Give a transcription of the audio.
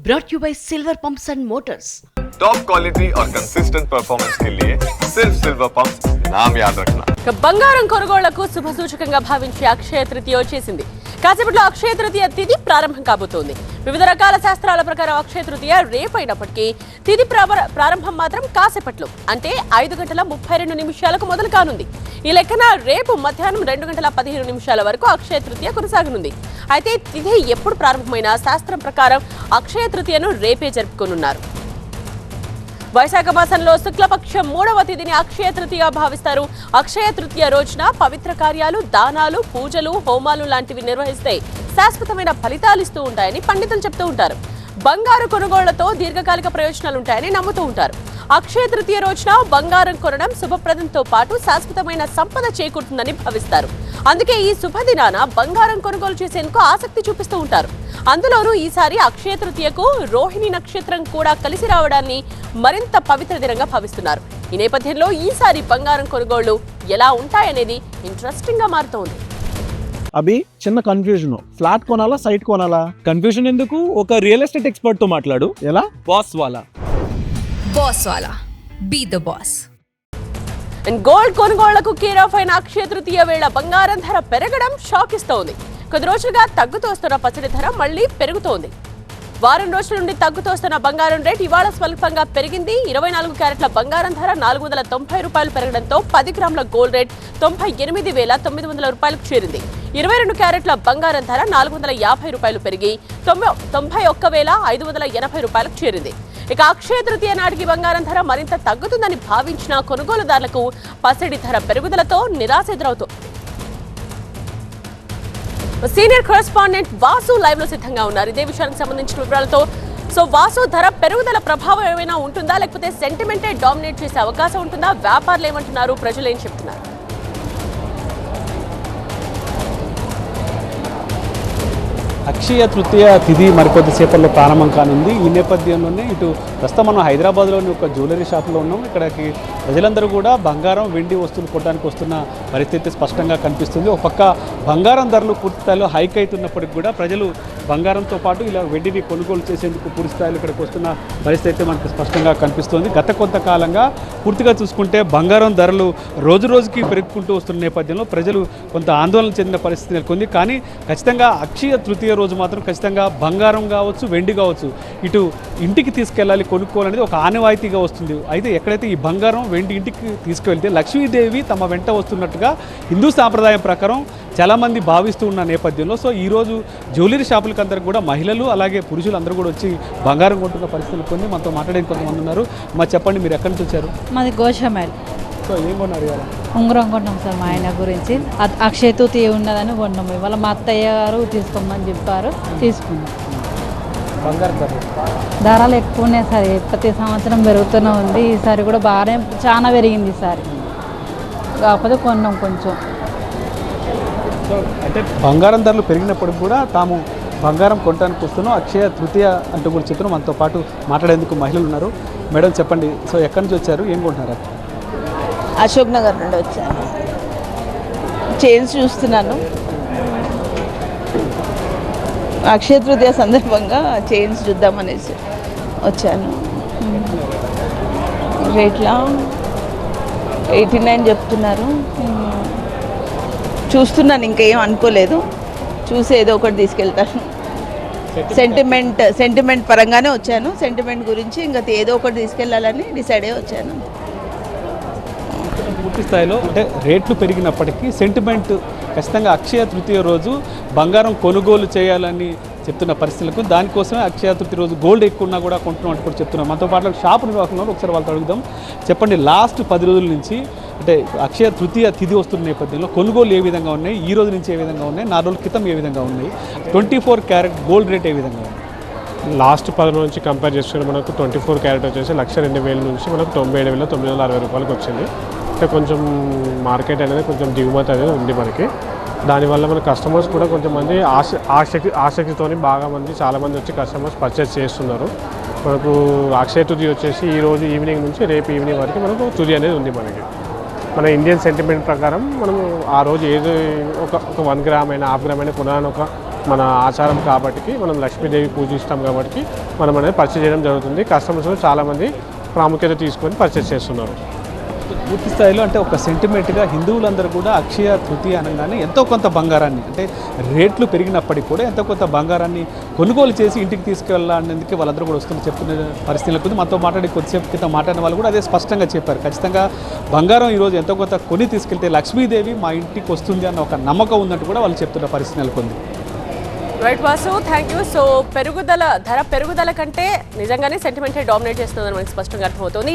brought you by Silver Pumps and Motors. Top quality और consistent performance के लिए सिर्फ सिल्वर पंप्स नाम याद रखना. బంగారం కొనుగోళ్లకు శుభ సూచకంగా భావించే అక్షయ తృతీయ వచ్చేసింది. కాసేపట్లో అక్షయ తృతీయ తిథి ప్రారంభం కాబోతోంది. వివిధ రకాల శాస్త్రాల ప్రకారం అక్షయ తృతీయ రేపైనప్పటికీ తిథి ప్రారంభం మాత్రం కాసేపట్లో అంటే 5:32 మొదలు కానుంది. ఈ లెక్కన రేపు మధ్యాహ్నం 2:15 వరకు అక్షయ తృతీయ కొనసాగనుంది. అయితే తిథి ఎప్పుడు ప్రారంభమైనా శాస్త్రం ప్రకారం అక్షయ తృతీయను రేపే జరుపుకోనున్నారు. వైశాఖ మాసంలో శుక్లపక్షం 3వ తిథిని అక్షయ తృతీయ భావిస్తారు. అక్షయ తృతీయ రోజున పవిత్ర కార్యాలు, దానాలు, పూజలు, హోమాలు లాంటివి నిర్వహిస్తే శాశ్వతమైన ఫలితాలు ఇస్తూ ఉంటాయని పండితులు చెప్తూ ఉంటారు. బంగారు కొనుగోళ్లతో దీర్ఘకాలిక ప్రయోజనాలు ఉంటాయని నమ్ముతూ ఉంటారు. అక్షయ తృతీయ రోజున బంగారం కొనడం శుభప్రదంతో పాటు శాశ్వతమైన సంపద చేకూరుతుందని భావిస్తారు. అందుకే ఈ శుభదినాన బంగారం కొనుగోలు చేసేందుకు ఆసక్తి చూపిస్తూ ఉంటారు. అందులోనూ ఈసారి అక్షయ తృతీయకు రోహిణి నక్షత్రం కూడా కలిసి రావడాన్ని మరింత పవిత్ర దినంగా భావిస్తున్నారు. ఈ నేపథ్యంలో ఈసారి బంగారం కొనుగోళ్లు ఎలా ఉంటాయనేది ఇంట్రెస్టింగ్ గా మారుతోంది. అభి, చిన్న కన్ఫ్యూజన్. ఫ్లాట్ కొనాలా, సైట్ కొనాలా? కన్ఫ్యూజన్ ఎందుకు? ఒక రియల్ ఎస్టేట్ ఎక్స్పర్ట్ తో మాట్లాడు. ఎలా? బాస్ వాలా బీ ద బాస్. గోల్డ్ కొనుగోళ్లకు కేర్ ఆఫ్ అయిన అక్షయ తృతీయ వేళ బంగారం ధర పెరగడం షాక్ ఇస్తోంది. కొద్ది రోజులుగా తగ్గుతూ వస్తున్న పసిడి ధర మళ్లీ పెరుగుతోంది. వారం రోజుల నుండి తగ్గుతూ వస్తున్న బంగారం రేట్ ఇవాళ స్వల్పంగా పెరిగింది. 24 క్యారెట్ల బంగారం ధర $490 పెరగడంతో 10 గ్రాముల గోల్డ్ రేట్ $98,900 చేరింది. 22 క్యారెట్ల బంగారం ధర $450 పెరిగి $91,580 చేరింది. ఇక అక్షయ తృతీయ నాటికి బంగారం ధర మరింత తగ్గుతుందని భావించిన కొనుగోలుదారులకు పసిడి ధర పెరుగుదలతో నిరాశ ఎదురవుతోంది. సీనియర్ కరెస్పాండెంట్ వాసు లైవ్ లో సిద్ధంగా ఉన్నారు. ఇదే విషయానికి సంబంధించిన వివరాలతో. సో వాసు, ధర పెరుగుదల ప్రభావం ఏమైనా ఉంటుందా, లేకపోతే సెంటిమెంటే డామినేట్ చేసే అవకాశం ఉంటుందా? వ్యాపారులు ఏమంటున్నారు, ప్రజలు ఏం చెప్తున్నారు? అక్షయ తృతీయ తిథి మరికొద్దిసేపట్లో ప్రారంభం కానుంది. ఈ నేపథ్యంలోనే ఇటు ప్రస్తుతం మనం హైదరాబాద్లోని ఒక జ్యువెలరీ షాప్లో ఉన్నాం. ఇక్కడికి ప్రజలందరూ కూడా బంగారం, వెండి వస్తువులు కొనడానికి వస్తున్న పరిస్థితి స్పష్టంగా కనిపిస్తుంది. ఒక పక్క బంగారం ధరలు పూర్తి స్థాయిలో హైక్ అవుతున్నప్పటికీ కూడా ప్రజలు బంగారంతో పాటు ఇలా వెండిని కొనుగోలు చేసేందుకు పూర్తి స్థాయిలో ఇక్కడికి వస్తున్న పరిస్థితి మనకు స్పష్టంగా కనిపిస్తుంది. గత కొంతకాలంగా పూర్తిగా చూసుకుంటే బంగారం ధరలు రోజు రోజుకి పెరుగుకుంటూ వస్తున్న నేపథ్యంలో ప్రజలు కొంత ఆందోళన చెందిన పరిస్థితి నెలకొంది. కానీ ఖచ్చితంగా అక్షయ తృతీయ రోజు మాత్రం ఖచ్చితంగా బంగారం కావచ్చు, వెండి కావచ్చు, ఇటు ఇంటికి తీసుకెళ్ళాలి, కొనుక్కోవాలనేది ఒక ఆనవాయితీగా వస్తుంది. అయితే ఎక్కడైతే ఈ బంగారం, వెండి ఇంటికి తీసుకువెళ్తే లక్ష్మీదేవి తమ వెంట వస్తున్నట్టుగా హిందూ సాంప్రదాయం ప్రకారం చాలామంది భావిస్తూ ఉన్న నేపథ్యంలో సో ఈరోజు జ్యువెలరీ షాపులకు అందరికి కూడా మహిళలు అలాగే పురుషులు అందరూ కూడా వచ్చి బంగారం కొంటున్న పరిస్థితులు కొన్ని మనతో మాట్లాడే కొంతమంది ఉన్నారు. మా చెప్పండి, మీరు ఎక్కడి నుంచి వచ్చారు? మాది గోషమైల్. సో ఏం కొన్నారు? ఉంగరం కొన్నాం సార్, మా ఆయన గురించి. అక్షయ తృతీయ ఉన్నదని కొన్నాము. ఇవాళ మా అత్తయ్య గారు తీసుకోమని చెప్పారు, తీసుకున్నాం. బంగారం ధరలు ఎక్కువ ఉన్నాయి సార్, ప్రతి సంవత్సరం పెరుగుతూనే ఉంది. ఈసారి కూడా బాగానే చాలా పెరిగింది ఈసారి, కాకపోతే కొన్నాం కొంచెం. సో అంటే బంగారం ధరలు పెరిగినప్పటికి కూడా తాము బంగారం కొనడానికి వస్తున్నాం, అక్షయ తృతీయ అంటూ కూడా చెప్తున్నాం. మనతో పాటు మాట్లాడేందుకు మహిళలు ఉన్నారు. మేడం చెప్పండి, సో ఎక్కడి నుంచి వచ్చారు, ఏం కొంటున్నారు? అశోక్ నగర్ నుండి వచ్చాను. చైన్స్ చూస్తున్నాను. అక్షయ తృతీయ సందర్భంగా చైన్స్ చూద్దామనేసి వచ్చాను. రేట్లా 89 చెప్తున్నారు. చూస్తున్నాను, ఇంకేం అనుకోలేదు. చూసి ఏదో ఒకటి తీసుకెళ్తాను. సెంటిమెంట్ పరంగానే వచ్చాను. సెంటిమెంట్ గురించి ఇంకా ఏదో ఒకటి తీసుకెళ్ళాలని డిసైడ్ అయ్యి వచ్చాను. పూర్తి స్థాయిలో అంటే రేట్లు పెరిగినప్పటికీ సెంటిమెంట్ ఖచ్చితంగా అక్షయ తృతీయ రోజు బంగారం కొనుగోలు చేయాలని చెప్తున్న పరిస్థితులకు దానికోసమే అక్షయ తృతీయ రోజు గోల్డ్ ఎక్కువ ఉన్నా కూడా కొంటున్నాం కూడా చెప్తున్నాం. మనతో పాటు షాపు నిర్వాహకులు ఒకసారి వాళ్ళతో అడుగుదాం. చెప్పండి, లాస్ట్ 10 రోజుల నుంచి అంటే అక్షయ తృతీయ తిథి వస్తున్న నేపథ్యంలో కొనుగోలు ఏ విధంగా ఉన్నాయి, ఈ రోజు నుంచి ఏ విధంగా ఉన్నాయి, 4 రోజుల క్రితం ఏ విధంగా ఉన్నాయి, 24 క్యారెట్ గోల్డ్ రేట్ ఏ విధంగా ఉంది? లాస్ట్ 10 రోజుల నుంచి కంపేర్ చేసుకుంటే మనకు 24 క్యారెట్ వచ్చేసి 1,02,000 నుంచి మనకు 97,960 రూపాయలకు వచ్చింది. అంటే కొంచెం మార్కెట్ అనేది కొంచెం దిగుమతి అనేది ఉంది మనకి. దానివల్ల మన కస్టమర్స్ కూడా కొంతమంది ఆసక్తితో చాలామంది వచ్చి కస్టమర్స్ పర్చేస్ చేస్తున్నారు. మనకు అక్షయ తృతీయ వచ్చేసి ఈరోజు ఈవినింగ్ నుంచి రేపు ఈవినింగ్ వరకు మనకు తృతీయ అనేది ఉంది మనకి. మన ఇండియన్ సెంటిమెంట్ ప్రకారం మనం ఆ రోజు ఏదో ఒక 1 గ్రామ్ అయినా, హాఫ్ గ్రామ్ అయినా కొనాలని ఒక మన ఆచారం కాబట్టి మనం లక్ష్మీదేవి పూజిస్తాం కాబట్టి మనం అనేది పర్చేస్ చేయడం జరుగుతుంది. కస్టమర్స్ చాలామంది ప్రాముఖ్యత తీసుకొని పర్చేస్ చేస్తున్నారు. పూర్తి స్థాయిలో అంటే ఒక సెంటిమెంట్గా హిందువులందరూ కూడా అక్షయ తృతీయ అనగానే ఎంతో కొంత బంగారాన్ని అంటే రేట్లు పెరిగినప్పటికీ కూడా ఎంతో కొంత బంగారాన్ని కొనుగోలు చేసి ఇంటికి తీసుకెళ్ళడానికి వాళ్ళందరూ కూడా వస్తున్న చెప్తున్న పరిస్థితులకు మనతో మాట్లాడి కొద్దిసేపు క్రితం మాట్లాడిన వాళ్ళు కూడా అదే స్పష్టంగా చెప్పారు. ఖచ్చితంగా బంగారం ఈరోజు ఎంతో కొంత కొని తీసుకెళ్తే లక్ష్మీదేవి మా ఇంటికి వస్తుంది అన్న ఒక నమ్మకం ఉన్నట్టు కూడా వాళ్ళు చెప్తున్న పరిస్థితి నెలకొంది. Right Vasu, thank you. So ధర పెరుగుదల కంటే నిజంగానే సెంటిమెంటే డామినేట్ చేస్తుందని మనకి స్పష్టంగా అర్థమవుతుంది.